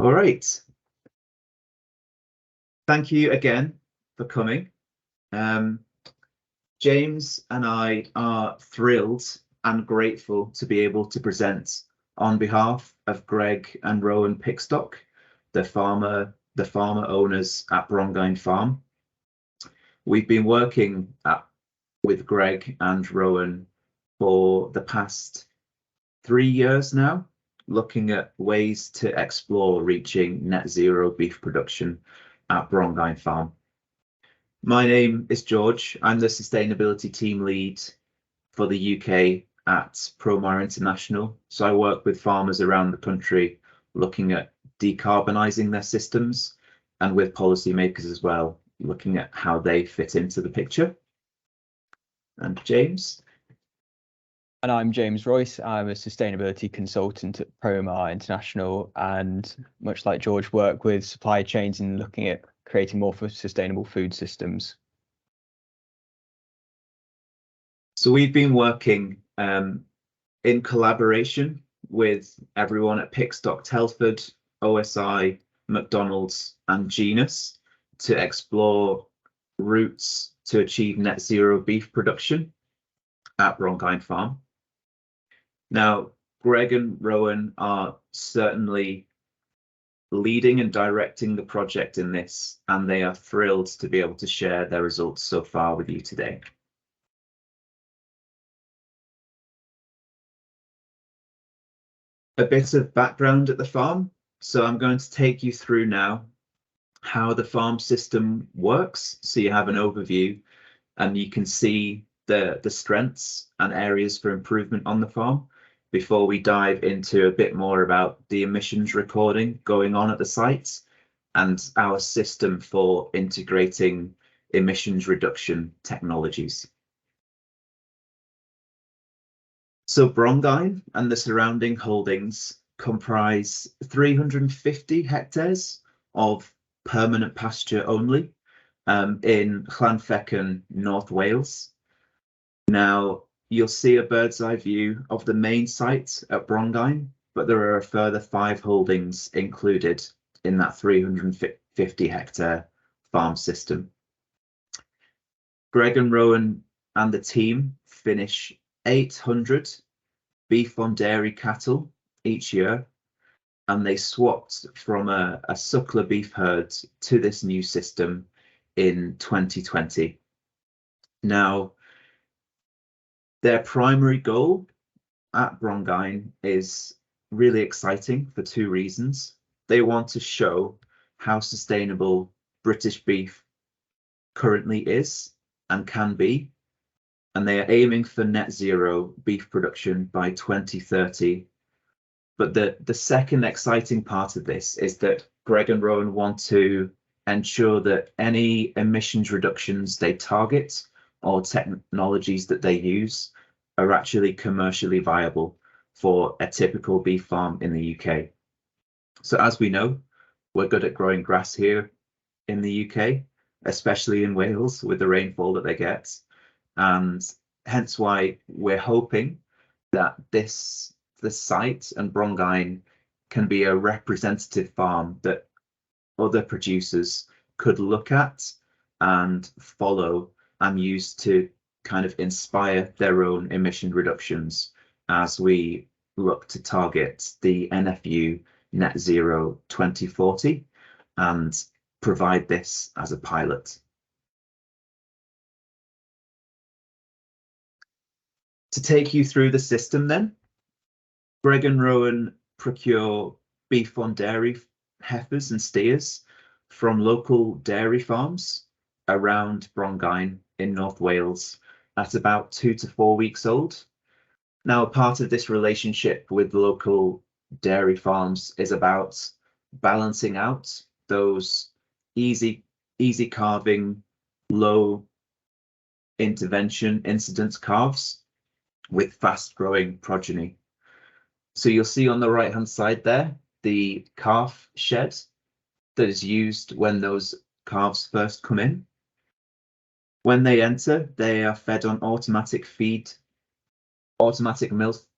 All right. Thank you again for coming. James and I are thrilled and grateful to be able to present on behalf of Greg and Rowan Pickstock, the farmer owners at Brongain Farm. We've been working with Greg and Rowan for the past 3 years now, looking at ways to explore reaching net zero beef production at Brongain Farm. My name is George. I'm the sustainability team lead for the UK at Promar International. So I work with farmers around the country looking at decarbonising their systems, and with policymakers as well, looking at how they fit into the picture. And James? And I'm James Royce. I'm a sustainability consultant at Promar International, and much like George, work with supply chains and looking at creating more for sustainable food systems. So we've been working in collaboration with everyone at Pickstock Telford, OSI, McDonald's and Genus to explore routes to achieve net zero beef production at Brongain Farm. Now, Greg and Rowan are certainly leading and directing the project in this, and they are thrilled to be able to share their results so far with you today. A bit of background at the farm. So I'm going to take you through now how the farm system works, so you have an overview and you can see the strengths and areas for improvement on the farm before we dive into a bit more about the emissions recording going on at the site and our system for integrating emissions reduction technologies. So Brongain and the surrounding holdings comprise 350 hectares of permanent pasture only in Llanfechan, North Wales. Now, you'll see a bird's eye view of the main site at Brongain, but there are a further 5 holdings included in that 350 hectare farm system. Greg and Rowan and the team finish 800 beef on dairy cattle each year, and they swapped from a suckler beef herd to this new system in 2020. Now, their primary goal at Brongain is really exciting for 2 reasons. They want to show how sustainable British beef currently is and can be, and they are aiming for net zero beef production by 2030. But the second exciting part of this is that Greg and Rowan want to ensure that any emissions reductions they target or technologies that they use are actually commercially viable for a typical beef farm in the UK. So as we know, we're good at growing grass here in the UK, especially in Wales with the rainfall that they get. And hence why we're hoping that the site and Brongain can be a representative farm that other producers could look at and follow and use to kind of inspire their own emission reductions as we look to target the NFU Net Zero 2040 and provide this as a pilot. To take you through the system then, Greg and Rowan procure beef on dairy heifers and steers from local dairy farms around Brongain in North Wales at about 2 to 4 weeks old. Now, part of this relationship with local dairy farms is about balancing out those easy calving, low intervention incidence calves with fast growing progeny. So you'll see on the right hand side there, the calf shed that is used when those calves first come in. When they enter, they are fed on automatic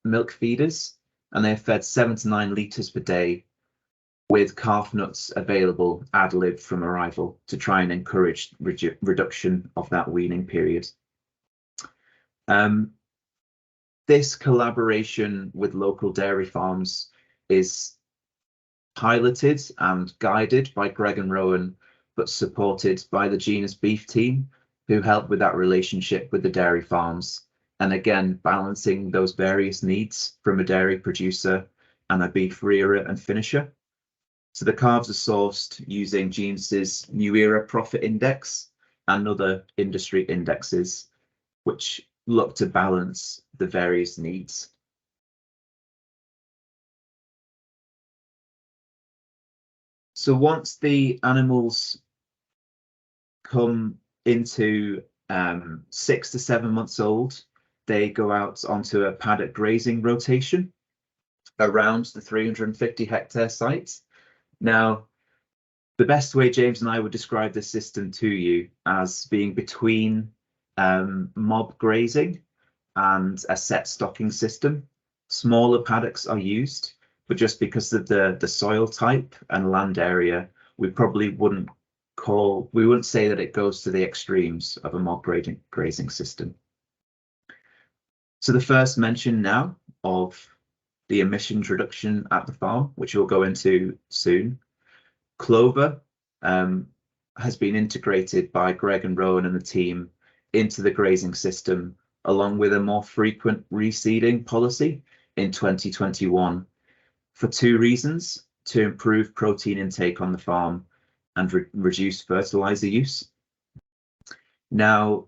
milk feeders, and they are fed 7 to 9 litres per day with calf nuts available ad lib from arrival to try and encourage reduction of that weaning period. This collaboration with local dairy farms is piloted and guided by Greg and Rowan, but supported by the Genus Beef team, who help with that relationship with the dairy farms, and again balancing those various needs from a dairy producer and a beef rearer and finisher. So the calves are sourced using Genus's New Era Profit Index and other industry indexes, which look to balance the various needs. So once the animals come into 6 to 7 months old, they go out onto a paddock grazing rotation around the 350 hectare site. Now, the best way James and I would describe this system to you as being between mob grazing and a set stocking system. Smaller paddocks are used, but just because of the soil type and land area, we probably wouldn't say that it goes to the extremes of a mob grazing system. So the first mention now of the emissions reduction at the farm, which we'll go into soon. Clover has been integrated by Greg and Rowan and the team into the grazing system, along with a more frequent reseeding policy in 2021 for 2 reasons: to improve protein intake on the farm and reduce fertilizer use. Now,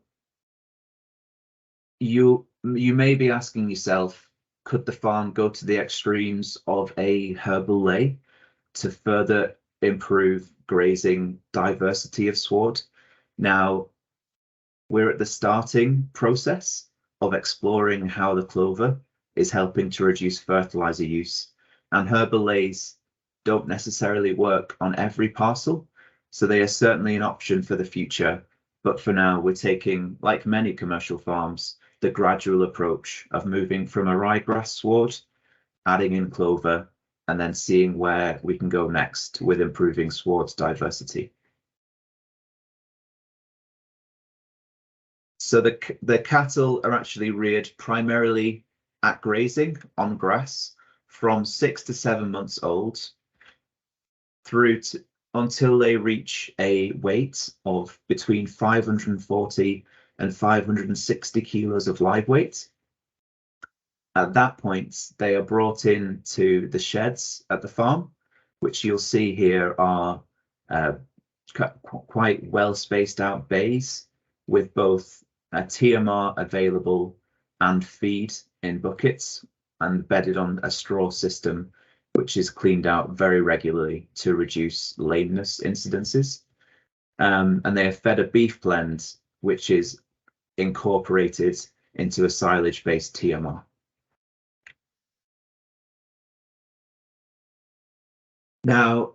you may be asking yourself, could the farm go to the extremes of a herbal lay to further improve grazing diversity of sward? Now, we're at the starting process of exploring how the clover is helping to reduce fertilizer use, and herbal lays don't necessarily work on every parcel, so they are certainly an option for the future. But for now, we're taking, like many commercial farms, the gradual approach of moving from a ryegrass sward, adding in clover, and then seeing where we can go next with improving sward diversity. So the cattle are actually reared primarily at grazing on grass from 6 to 7 months old through to until they reach a weight of between 540 and 560 kilos of live weight. At that point, they are brought into the sheds at the farm, which you'll see here are quite well spaced out bays with both a TMR available and feed in buckets and bedded on a straw system, which is cleaned out very regularly to reduce lameness incidences. And they are fed a beef blend, which is incorporated into a silage-based TMR. Now,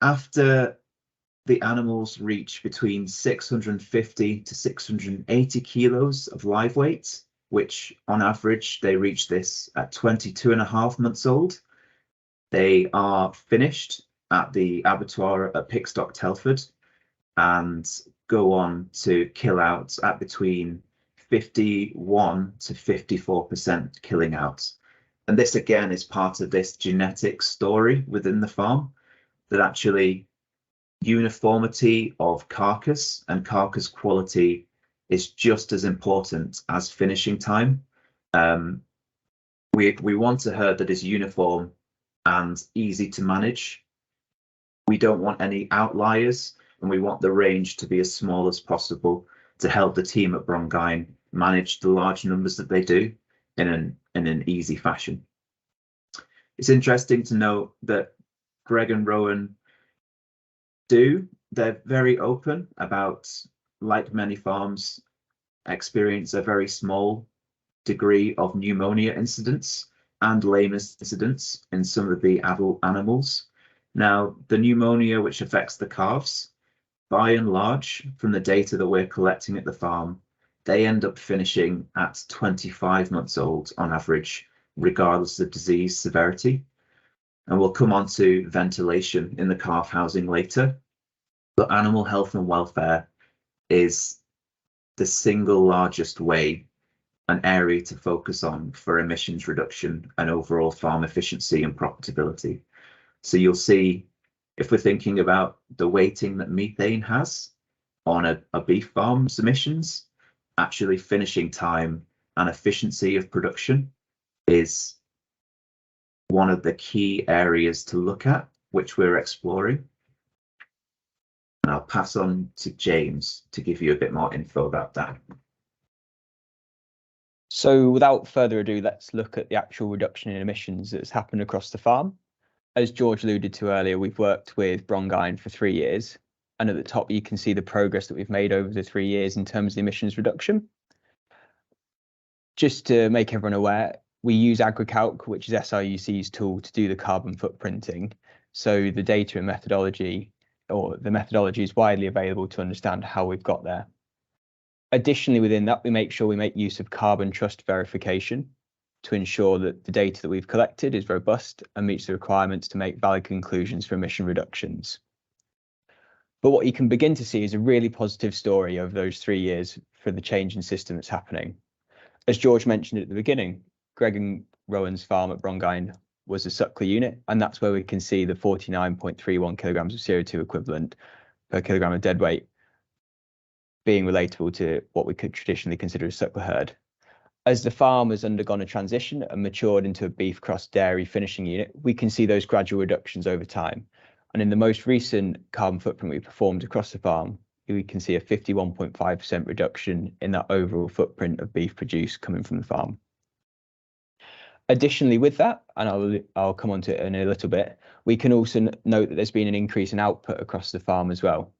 after the animals reach between 650 to 680 kilos of live weight, which on average they reach this at 22.5 months old, they are finished at the abattoir at Pickstock, Telford, and go on to kill out at between 51 to 54% killing out. And this again is part of this genetic story within the farm, that actually uniformity of carcass and carcass quality is just as important as finishing time. We want a herd that is uniform and easy to manage. We don't want any outliers, and we want the range to be as small as possible to help the team at Brongain manage the large numbers that they do in an easy fashion. It's interesting to note that Greg and Rowan they're very open about, like many farms, experience a very small degree of pneumonia incidents and lameness incidents in some of the adult animals. Now, the pneumonia which affects the calves, by and large, from the data that we're collecting at the farm, they end up finishing at 25 months old on average, regardless of disease severity. And we'll come on to ventilation in the calf housing later. But animal health and welfare is the single largest way, an area to focus on for emissions reduction and overall farm efficiency and profitability. So you'll see, if we're thinking about the weighting that methane has on a beef farm's emissions, actually finishing time and efficiency of production is one of the key areas to look at, which we're exploring. And I'll pass on to James to give you a bit more info about that. So without further ado, let's look at the actual reduction in emissions that's happened across the farm. As George alluded to earlier, we've worked with Brongain for 3 years. And at the top, you can see the progress that we've made over the 3 years in terms of the emissions reduction. Just to make everyone aware, we use AgriCalc, which is SRUC's tool to do the carbon footprinting. So the data and methodology, or the methodology, is widely available to understand how we've got there. Additionally, within that, we make sure we make use of carbon trust verification to ensure that the data that we've collected is robust and meets the requirements to make valid conclusions for emission reductions. But what you can begin to see is a really positive story over those 3 years for the change in system that's happening. As George mentioned at the beginning, Greg and Rowan's farm at Brongain was a suckler unit, and that's where we can see the 49.31 kilograms of CO2 equivalent per kilogram of dead weight being relatable to what we could traditionally consider a suckler herd. As the farm has undergone a transition and matured into a beef cross dairy finishing unit, we can see those gradual reductions over time. And in the most recent carbon footprint we performed across the farm, we can see a 51.5% reduction in that overall footprint of beef produced coming from the farm. Additionally, with that, and I'll come on to it in a little bit, we can also note that there's been an increase in output across the farm as well.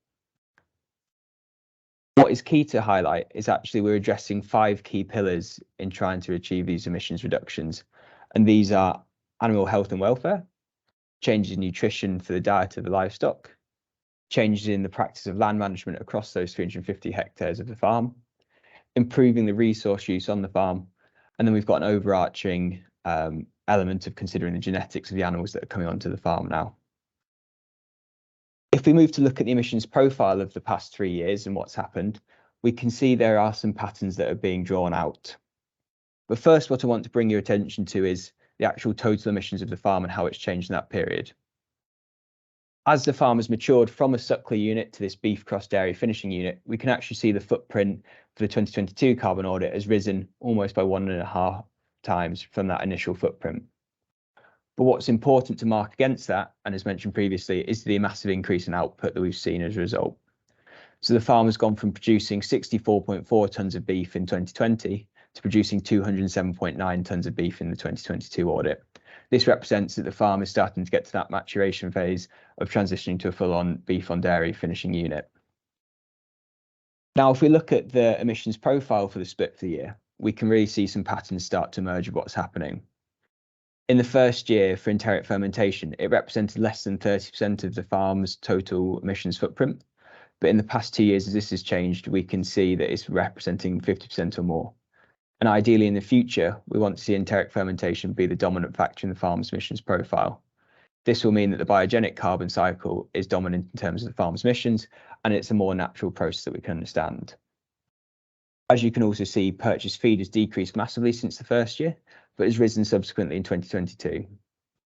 What is key to highlight is actually we're addressing 5 key pillars in trying to achieve these emissions reductions. And these are animal health and welfare, changes in nutrition for the diet of the livestock, changes in the practice of land management across those 350 hectares of the farm, improving the resource use on the farm, and then we've got an overarching element of considering the genetics of the animals that are coming onto the farm now. If we move to look at the emissions profile of the past 3 years and what's happened, we can see there are some patterns that are being drawn out. But first, what I want to bring your attention to is the actual total emissions of the farm and how it's changed in that period. As the farm has matured from a suckler unit to this beef cross dairy finishing unit, we can actually see the footprint for the 2022 carbon audit has risen almost by 1.5 times from that initial footprint. But what's important to mark against that, and as mentioned previously, is the massive increase in output that we've seen as a result. So the farm has gone from producing 64.4 tonnes of beef in 2020 to producing 207.9 tonnes of beef in the 2022 audit. This represents that the farm is starting to get to that maturation phase of transitioning to a full-on beef on dairy finishing unit. Now, if we look at the emissions profile for the split for the year, we can really see some patterns start to emerge of what's happening. In the first year for enteric fermentation, it represented less than 30% of the farm's total emissions footprint. But in the past 2 years, as this has changed, we can see that it's representing 50% or more. And ideally in the future, we want to see enteric fermentation be the dominant factor in the farm's emissions profile. This will mean that the biogenic carbon cycle is dominant in terms of the farm's emissions, and it's a more natural process that we can understand. As you can also see, purchased feed has decreased massively since the first year, but has risen subsequently in 2022.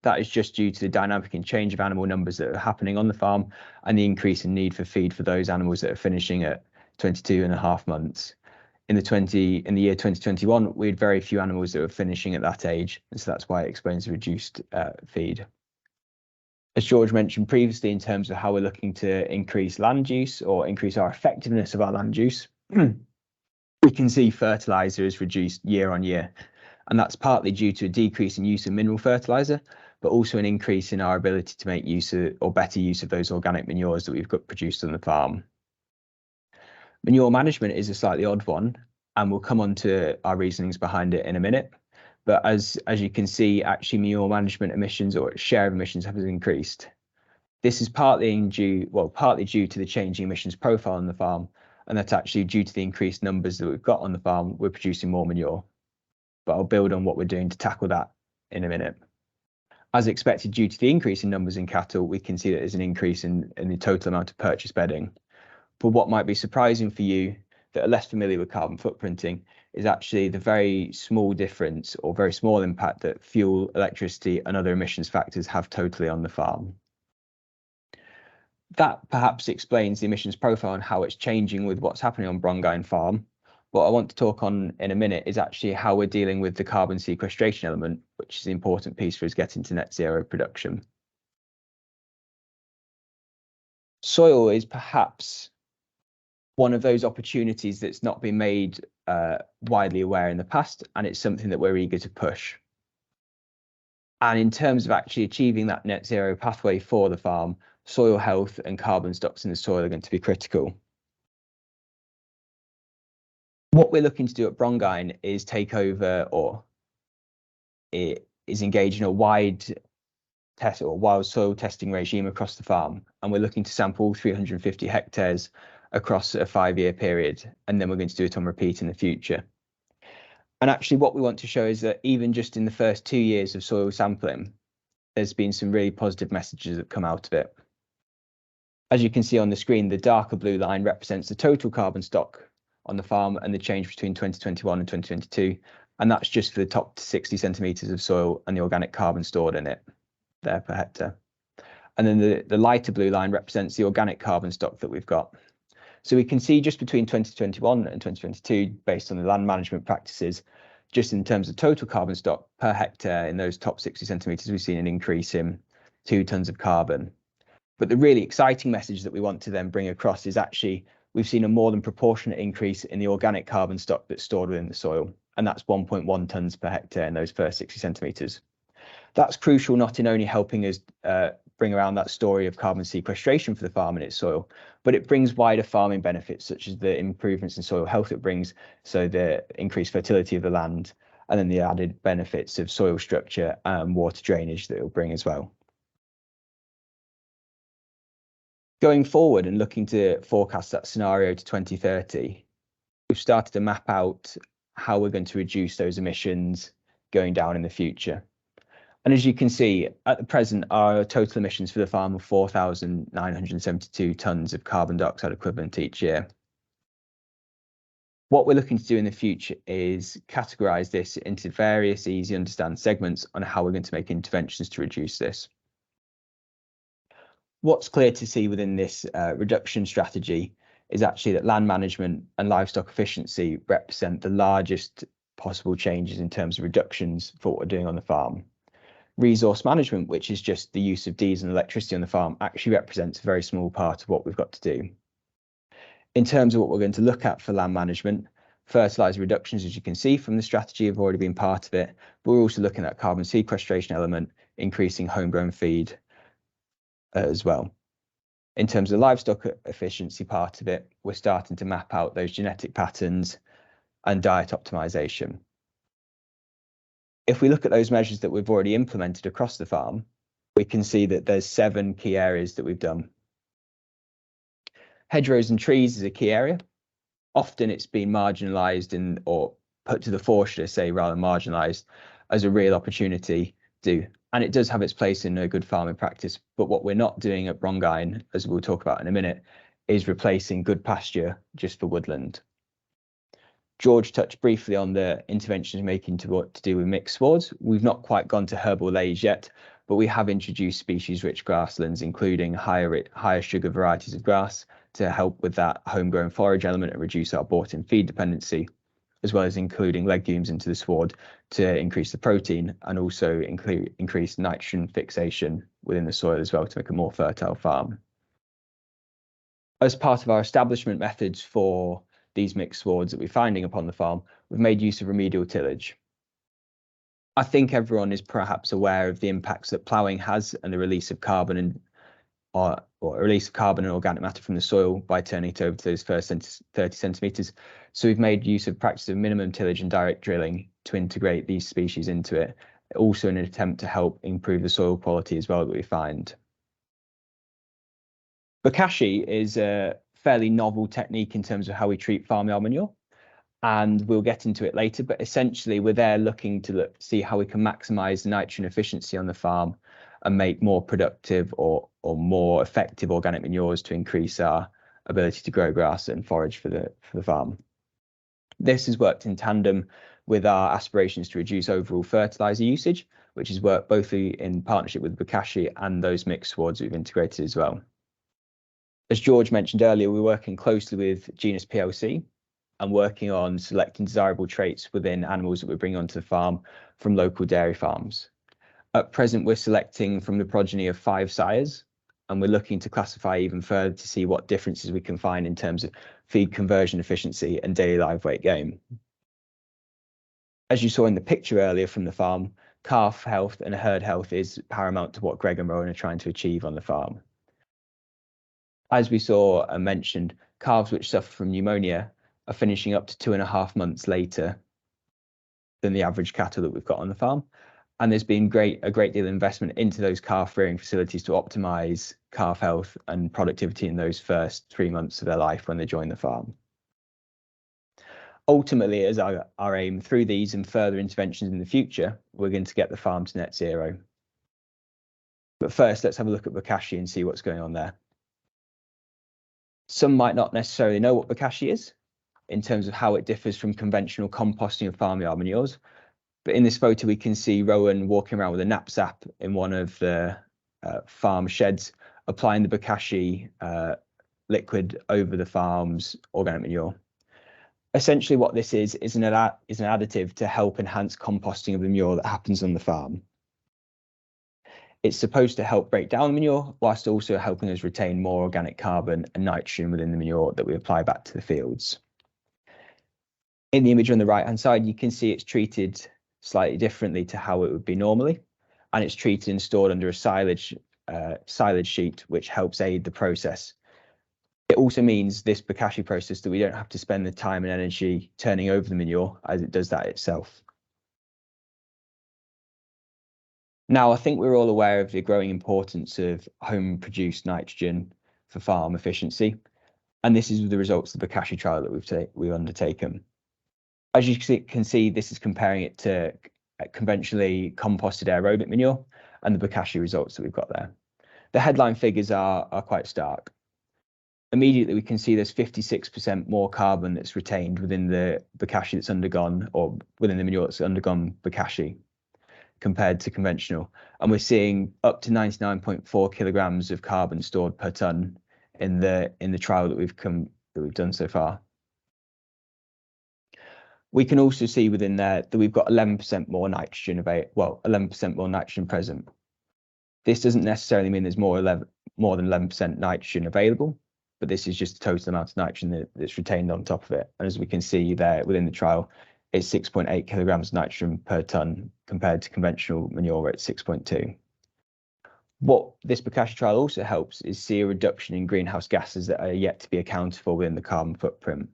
That is just due to the dynamic and change of animal numbers that are happening on the farm and the increase in need for feed for those animals that are finishing at 22.5 months. In the year 2021, we had very few animals that were finishing at that age, and so that's why it explains the reduced feed. As George mentioned previously, in terms of how we're looking to increase land use or increase our effectiveness of our land use, we can see fertiliser is reduced year on year. And that's partly due to a decrease in use of mineral fertiliser, but also an increase in our ability to make use of, or better use of, those organic manures that we've got produced on the farm. Manure management is a slightly odd one, and we'll come on to our reasonings behind it in a minute. But as you can see, actually manure management emissions or share of emissions have increased. This is partly due to the changing emissions profile on the farm, and that's actually due to the increased numbers that we've got on the farm, we're producing more manure. But I'll build on what we're doing to tackle that in a minute. As expected, due to the increase in numbers in cattle, we can see that there's an increase in the total amount of purchase bedding. But what might be surprising for you that are less familiar with carbon footprinting is actually the very small difference or very small impact that fuel, electricity and other emissions factors have totally on the farm. That perhaps explains the emissions profile and how it's changing with what's happening on Brongain Farm. What I want to talk on in a minute is actually how we're dealing with the carbon sequestration element, which is the important piece for us getting to net zero production. Soil is perhaps one of those opportunities that's not been made widely aware in the past, and it's something that we're eager to push. And in terms of actually achieving that net zero pathway for the farm, soil health and carbon stocks in the soil are going to be critical. What we're looking to do at Brongain is take over, or it is engage in a wide test or wild soil testing regime across the farm, and we're looking to sample 350 hectares across a 5-year period, and then we're going to do it on repeat in the future. And actually what we want to show is that even just in the first 2 years of soil sampling, there's been some really positive messages that come out of it. As you can see on the screen, the darker blue line represents the total carbon stock on the farm and the change between 2021 and 2022, and that's just for the top 60 centimetres of soil and the organic carbon stored in it there per hectare. And then the lighter blue line represents the organic carbon stock that we've got. So we can see just between 2021 and 2022, based on the land management practices, just in terms of total carbon stock per hectare in those top 60 centimetres, we've seen an increase in 2 tonnes of carbon. But the really exciting message that we want to then bring across is actually we've seen a more than proportionate increase in the organic carbon stock that's stored within the soil, and that's 1.1 tonnes per hectare in those first 60 centimetres. That's crucial not in only helping us bring around that story of carbon sequestration for the farm and its soil, but it brings wider farming benefits such as the improvements in soil health it brings, so the increased fertility of the land, and then the added benefits of soil structure and water drainage that it will bring as well. Going forward and looking to forecast that scenario to 2030, we've started to map out how we're going to reduce those emissions going down in the future. And as you can see, at the present, our total emissions for the farm are 4,972 tonnes of carbon dioxide equivalent each year. What we're looking to do in the future is categorise this into various easy to understand segments on how we're going to make interventions to reduce this. What's clear to see within this reduction strategy is actually that land management and livestock efficiency represent the largest possible changes in terms of reductions for what we're doing on the farm. Resource management, which is just the use of diesel and electricity on the farm, actually represents a very small part of what we've got to do. In terms of what we're going to look at for land management, fertiliser reductions, as you can see from the strategy, have already been part of it, but we're also looking at carbon sequestration element, increasing homegrown feed as well. In terms of livestock efficiency part of it, we're starting to map out those genetic patterns and diet optimization. If we look at those measures that we've already implemented across the farm, we can see that there's 7 key areas that we've done. Hedgerows and trees is a key area. Often it's been marginalised or put to the fore, should I say, rather than marginalised, as a real opportunity to do. And it does have its place in a good farming practice. But what we're not doing at Brongain, as we'll talk about in a minute, is replacing good pasture just for woodland. George touched briefly on the interventions making to what to do with mixed swards. We've not quite gone to herbal lays yet, but we have introduced species-rich grasslands, including higher sugar varieties of grass to help with that homegrown forage element and reduce our bought-in feed dependency, as well as including legumes into the sward to increase the protein and also increase nitrogen fixation within the soil as well to make a more fertile farm. As part of our establishment methods for these mixed swards that we're finding upon the farm, we've made use of remedial tillage. I think everyone is perhaps aware of the impacts that ploughing has and the release of carbon and release of carbon and organic matter from the soil by turning it over to those first 30 centimetres. So we've made use of practice of minimum tillage and direct drilling to integrate these species into it, also in an attempt to help improve the soil quality as well that we find. Bokashi is a fairly novel technique in terms of how we treat farmyard manure. and we'll get into it later, but essentially we're there looking to see how we can maximize the nitrogen efficiency on the farm and make more productive or more effective organic manures to increase our ability to grow grass and forage for the farm. This has worked in tandem with our aspirations to reduce overall fertilizer usage, which has worked both in partnership with Bokashi and those mixed swads we've integrated as well. As George mentioned earlier, we're working closely with Genus PLC and working on selecting desirable traits within animals that we bring onto the farm from local dairy farms. At present, we're selecting from the progeny of 5 sires, and we're looking to classify even further to see what differences we can find in terms of feed conversion efficiency and daily live weight gain. As you saw in the picture earlier from the farm, calf health and herd health is paramount to what Greg and Rowan are trying to achieve on the farm. As we saw and mentioned, calves which suffer from pneumonia are finishing up to 2.5 months later than the average cattle that we've got on the farm. And there's been a great deal of investment into those calf rearing facilities to optimize calf health and productivity in those first 3 months of their life when they join the farm. Ultimately, as our aim through these and further interventions in the future, we're going to get the farm to net zero. But first, let's have a look at Bokashi and see what's going on there. Some might not necessarily know what Bokashi is in terms of how it differs from conventional composting of farmyard manures. But in this photo, we can see Rowan walking around with a knapsack in one of the farm sheds, applying the Bokashi liquid over the farm's organic manure. Essentially, what this is an additive to help enhance composting of the manure that happens on the farm. It's supposed to help break down the manure, whilst also helping us retain more organic carbon and nitrogen within the manure that we apply back to the fields. In the image on the right-hand side, you can see it's treated slightly differently to how it would be normally, and it's treated and stored under a silage sheet, which helps aid the process. It also means this Bokashi process that we don't have to spend the time and energy turning over the manure as it does that itself. Now, I think we're all aware of the growing importance of home-produced nitrogen for farm efficiency, and this is the results of the Bokashi trial that we've undertaken. As you can see, this is comparing it to conventionally composted aerobic manure and the Bokashi results that we've got there. The headline figures are quite stark. Immediately, we can see there's 56% more carbon that's retained within the Bokashi that's undergone, or within the manure that's undergone Bokashi, compared to conventional. And we're seeing up to 99.4 kilograms of carbon stored per ton in the trial that we've done so far. We can also see within there that we've got 11% more nitrogen 11% more nitrogen present. This doesn't necessarily mean there's more than 11% nitrogen available, but this is just the total amount of nitrogen that's retained on top of it. And as we can see there within the trial, it's 6.8 kilograms of nitrogen per ton compared to conventional manure at 6.2. What this Bokashi trial also helps is see a reduction in greenhouse gases that are yet to be accounted for within the carbon footprint.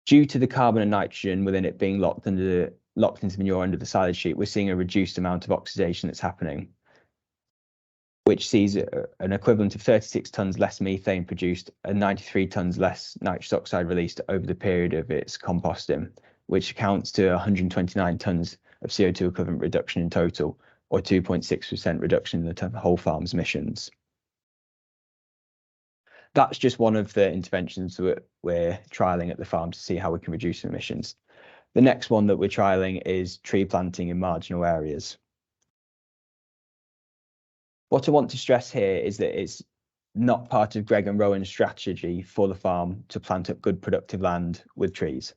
Due to the carbon and nitrogen within it being locked into manure under the silage sheet, we're seeing a reduced amount of oxidation that's happening, which sees an equivalent of 36 tons less methane produced and 93 tons less nitrous oxide released over the period of its composting, which accounts to 129 tons of CO2 equivalent reduction in total, or 2.6% reduction in the whole farm's emissions. That's just one of the interventions that we're trialling at the farm to see how we can reduce emissions. The next one that we're trialling is tree planting in marginal areas. What I want to stress here is that it's not part of Greg and Rowan's strategy for the farm to plant up good productive land with trees.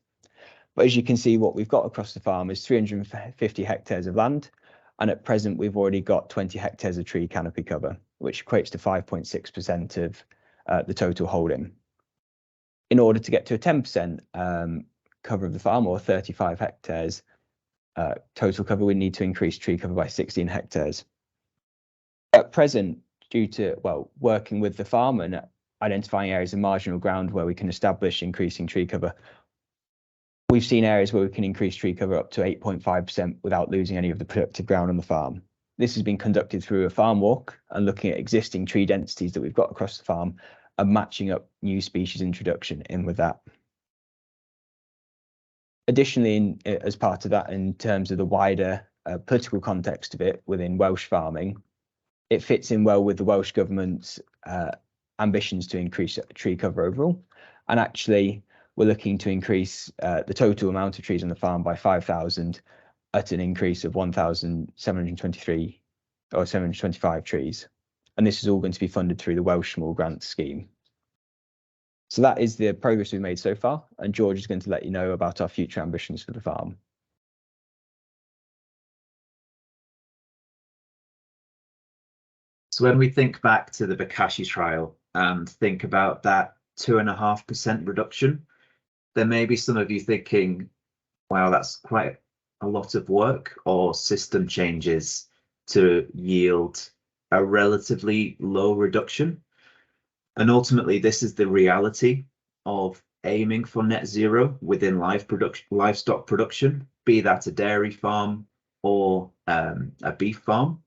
But as you can see, what we've got across the farm is 350 hectares of land, and at present we've already got 20 hectares of tree canopy cover, which equates to 5.6% of the total holding. In order to get to a 10% cover of the farm, or 35 hectares total cover, we need to increase tree cover by 16 hectares. At present, due to working with the farm and identifying areas of marginal ground where we can establish increasing tree cover, we've seen areas where we can increase tree cover up to 8.5% without losing any of the productive ground on the farm. This has been conducted through a farm walk and looking at existing tree densities that we've got across the farm and matching up new species introduction in with that. Additionally, as part of that, in terms of the wider political context of it within Welsh farming, it fits in well with the Welsh government's ambitions to increase tree cover overall. And actually, we're looking to increase the total amount of trees on the farm by 5,000 at an increase of 1,723 or 725 trees. And this is all going to be funded through the Welsh Small Grants Scheme. So that is the progress we've made so far, and George is going to let you know about our future ambitions for the farm. So when we think back to the Bokashi trial and think about that 2.5% reduction, there may be some of you thinking, wow, that's quite a lot of work or system changes to yield a relatively low reduction. And ultimately, this is the reality of aiming for net zero within livestock production, be that a dairy farm or a beef farm.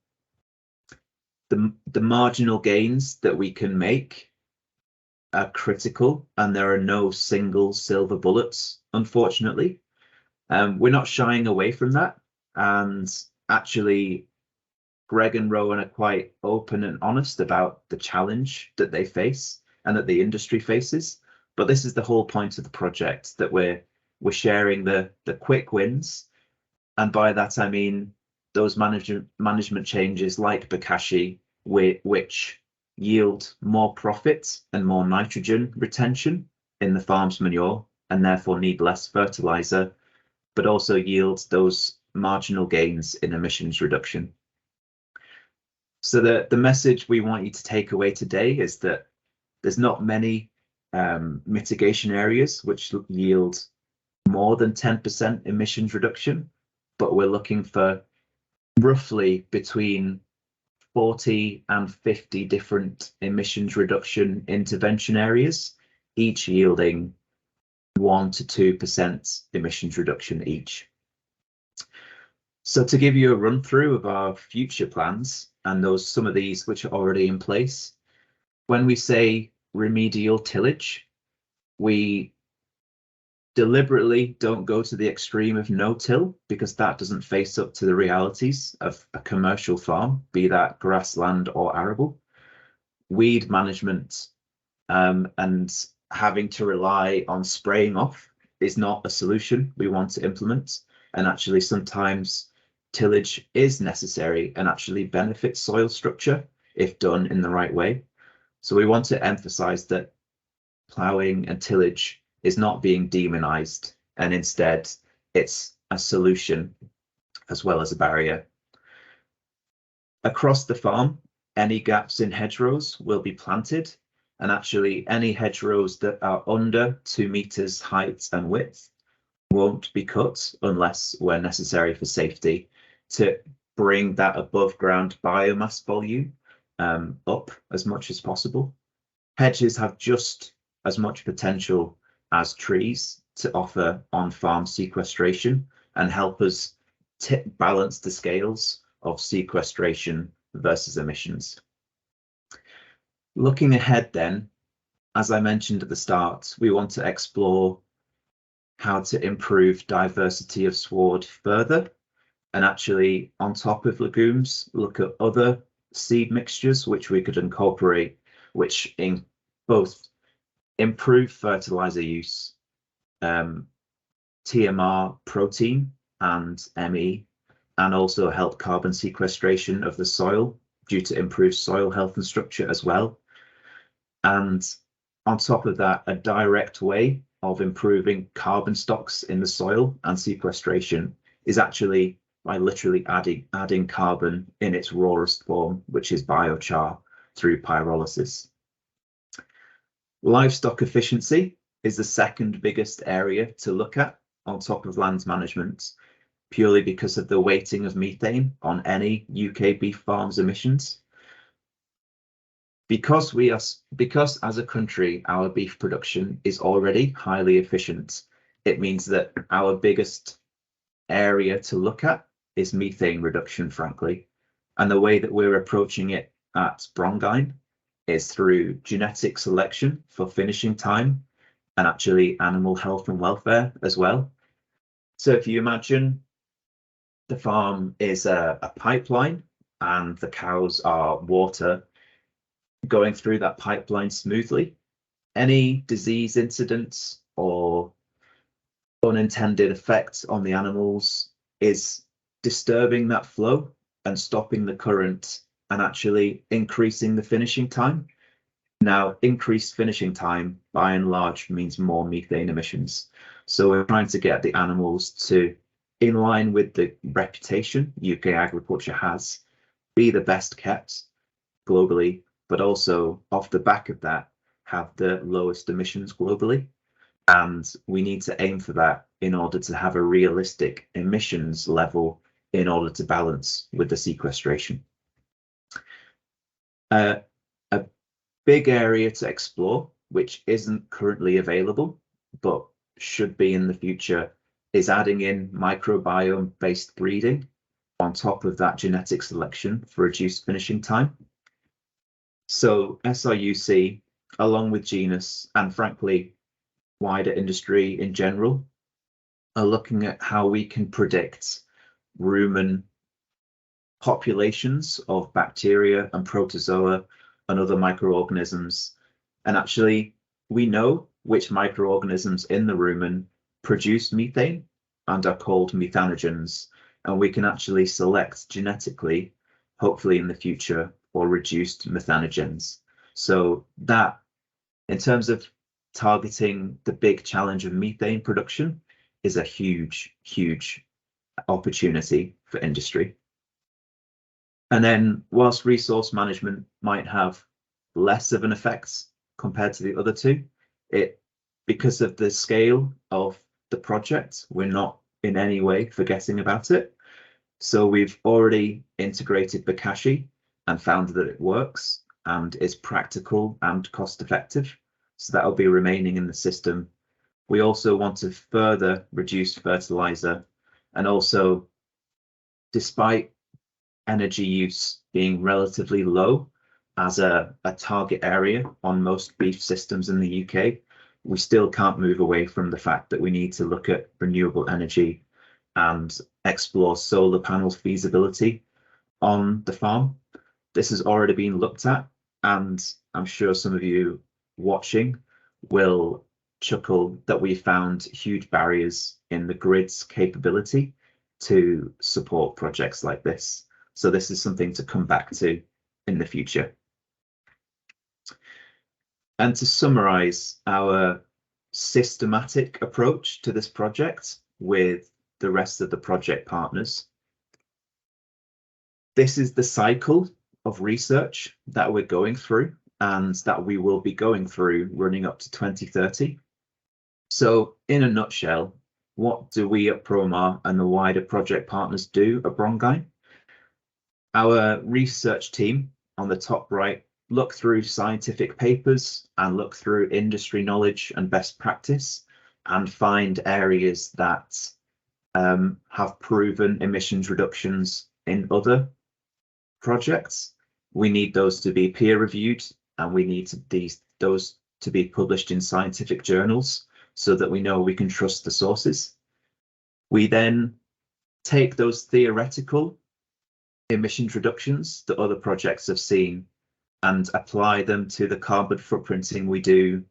The marginal gains that we can make are critical, and there are no single silver bullets, unfortunately. We're not shying away from that, and actually Greg and Rowan are quite open and honest about the challenge that they face and that the industry faces. But this is the whole point of the project, that we're sharing the quick wins, and by that I mean those management changes like Bokashi, which yield more profit and more nitrogen retention in the farm's manure and therefore need less fertilizer, but also yield those marginal gains in emissions reduction. So the message we want you to take away today is that there's not many mitigation areas which yield more than 10% emissions reduction, but we're looking for roughly between 40 and 50 different emissions reduction intervention areas, each yielding 1 to 2% emissions reduction each. So to give you a run through of our future plans, and some of these which are already in place, when we say remedial tillage, we deliberately don't go to the extreme of no-till, because that doesn't face up to the realities of a commercial farm, be that grassland or arable. Weed management and having to rely on spraying off is not a solution we want to implement, and actually sometimes tillage is necessary and actually benefits soil structure if done in the right way. So we want to emphasize that ploughing and tillage is not being demonized, and instead it's a solution as well as a barrier. Across the farm, any gaps in hedgerows will be planted, and actually any hedgerows that are under 2 meters height and width won't be cut unless where necessary for safety, to bring that above ground biomass volume up as much as possible. Hedges have just as much potential as trees to offer on-farm sequestration and help us balance the scales of sequestration versus emissions. Looking ahead then, as I mentioned at the start, we want to explore how to improve diversity of sward further, and actually on top of legumes, look at other seed mixtures which we could incorporate, which in both improve fertilizer use, TMR protein and ME, and also help carbon sequestration of the soil due to improved soil health and structure as well. And on top of that, a direct way of improving carbon stocks in the soil and sequestration is actually by literally adding carbon in its rawest form, which is biochar, through pyrolysis. Livestock efficiency is the second biggest area to look at on top of land management, purely because of the weighting of methane on any UK beef farms emissions. Because as a country, our beef production is already highly efficient, it means that our biggest area to look at is methane reduction, frankly. And the way that we're approaching it at Brongain is through genetic selection for finishing time, and actually animal health and welfare as well. So if you imagine the farm is a pipeline and the cows are water going through that pipeline smoothly, any disease incidents or unintended effects on the animals is disturbing that flow and stopping the current and actually increasing the finishing time. Now, increased finishing time by and large means more methane emissions. So we're trying to get the animals to, in line with the reputation UK agriculture has, be the best kept globally, but also off the back of that, have the lowest emissions globally. And we need to aim for that in order to have a realistic emissions level in order to balance with the sequestration. A big area to explore, which isn't currently available, but should be in the future, is adding in microbiome-based breeding on top of that genetic selection for reduced finishing time. So SRUC, along with Genus, and frankly, wider industry in general, are looking at how we can predict rumen populations of bacteria and protozoa and other microorganisms. And actually, we know which microorganisms in the rumen produce methane and are called methanogens. And we can actually select genetically, hopefully in the future, for reduced methanogens. So that, in terms of targeting the big challenge of methane production, is a huge, huge opportunity for industry. And then whilst resource management might have less of an effect compared to the other two, because of the scale of the project, we're not in any way forgetting about it. So we've already integrated Bokashi and found that it works and is practical and cost effective. So that will be remaining in the system. We also want to further reduce fertilizer, and also, despite energy use being relatively low as a target area on most beef systems in the UK, we still can't move away from the fact that we need to look at renewable energy and explore solar panel feasibility on the farm. This has already been looked at, and I'm sure some of you watching will chuckle that we found huge barriers in the grid's capability to support projects like this. So this is something to come back to in the future. And to summarize our systematic approach to this project with the rest of the project partners, this is the cycle of research that we're going through and that we will be going through running up to 2030. So in a nutshell, what do we at Promar and the wider project partners do at Brongain? Our research team on the top right look through scientific papers and look through industry knowledge and best practice and find areas that have proven emissions reductions in other projects. We need those to be peer reviewed, and we need those to be published in scientific journals so that we know we can trust the sources. We then take those theoretical emissions reductions that other projects have seen and apply them to the carbon footprinting we do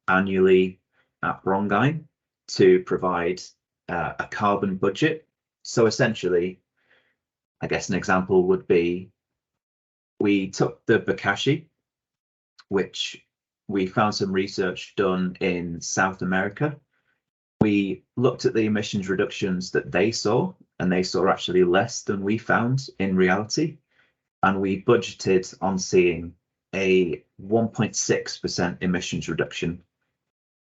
annually at Brongain to provide a carbon budget. So essentially, I guess an example would be, we took the Bokashi, which we found some research done in South America. We looked at the emissions reductions that they saw, and they saw actually less than we found in reality. And we budgeted on seeing a 1.6% emissions reduction.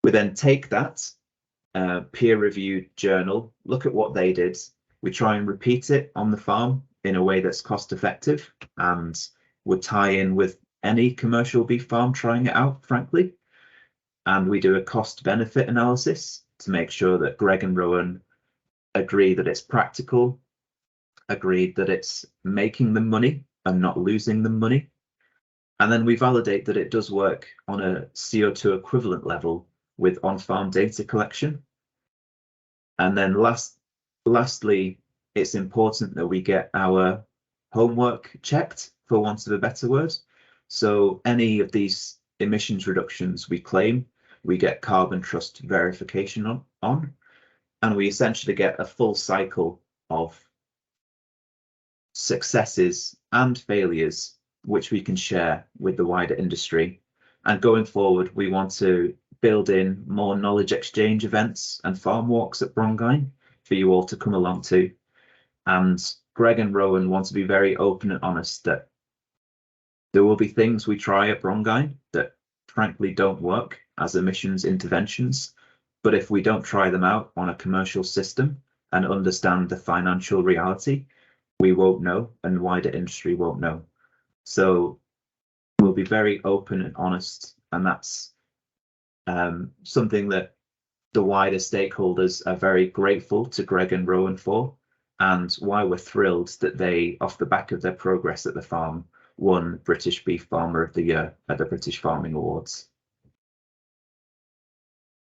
We then take that peer-reviewed journal, look at what they did. We try and repeat it on the farm in a way that's cost effective and would tie in with any commercial beef farm trying it out, frankly. And we do a cost benefit analysis to make sure that Greg and Rowan agree that it's practical, agreed that it's making them money and not losing them money. And then we validate that it does work on a CO2 equivalent level with on-farm data collection. And then last Lastly, it's important that we get our homework checked, for want of a better word. So any of these emissions reductions we claim, we get carbon trust verification on, and we essentially get a full cycle of successes and failures, which we can share with the wider industry. And going forward, we want to build in more knowledge exchange events and farm walks at Brongain for you all to come along to. And Greg and Rowan want to be very open and honest that there will be things we try at Brongain that frankly don't work as emissions interventions. But if we don't try them out on a commercial system and understand the financial reality, we won't know, and wider industry won't know. So we'll be very open and honest, and that's something that the wider stakeholders are very grateful to Greg and Rowan for, and why we're thrilled that they, off the back of their progress at the farm, won British Beef Farmer of the Year at the British Farming Awards.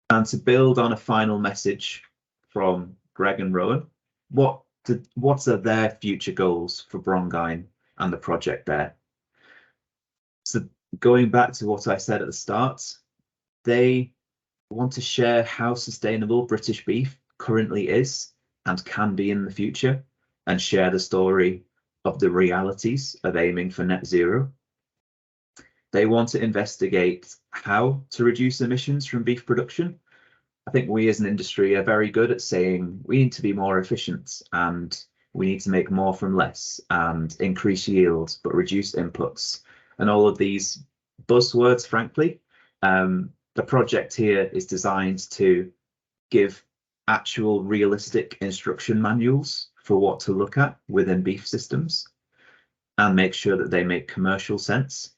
And to build on a final message from Greg and Rowan, what are their future goals for Brongain and the project there? So going back to what I said at the start, they want to share how sustainable British beef currently is and can be in the future, and share the story of the realities of aiming for net zero. They want to investigate how to reduce emissions from beef production. I think we as an industry are very good at saying we need to be more efficient and we need to make more from less and increase yield but reduce inputs, and all of these buzzwords, frankly. The project here is designed to give actual realistic instruction manuals for what to look at within beef systems and make sure that they make commercial sense.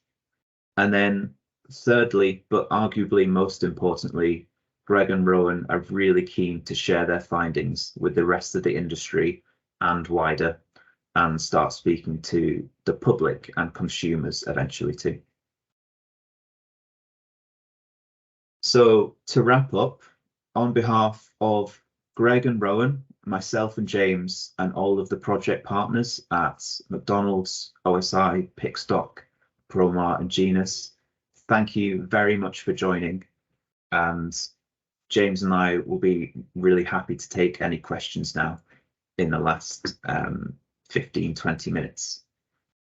And then thirdly, but arguably most importantly, Greg and Rowan are really keen to share their findings with the rest of the industry and wider, and start speaking to the public and consumers eventually too. So to wrap up, on behalf of Greg and Rowan, myself and James, and all of the project partners at McDonald's, OSI, Pickstock, Promar and Genus, thank you very much for joining. And James and I will be really happy to take any questions now in the last 15-20 minutes.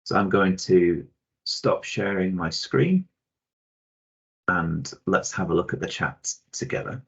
So I'm going to stop sharing my screen and let's have a look at the chat together.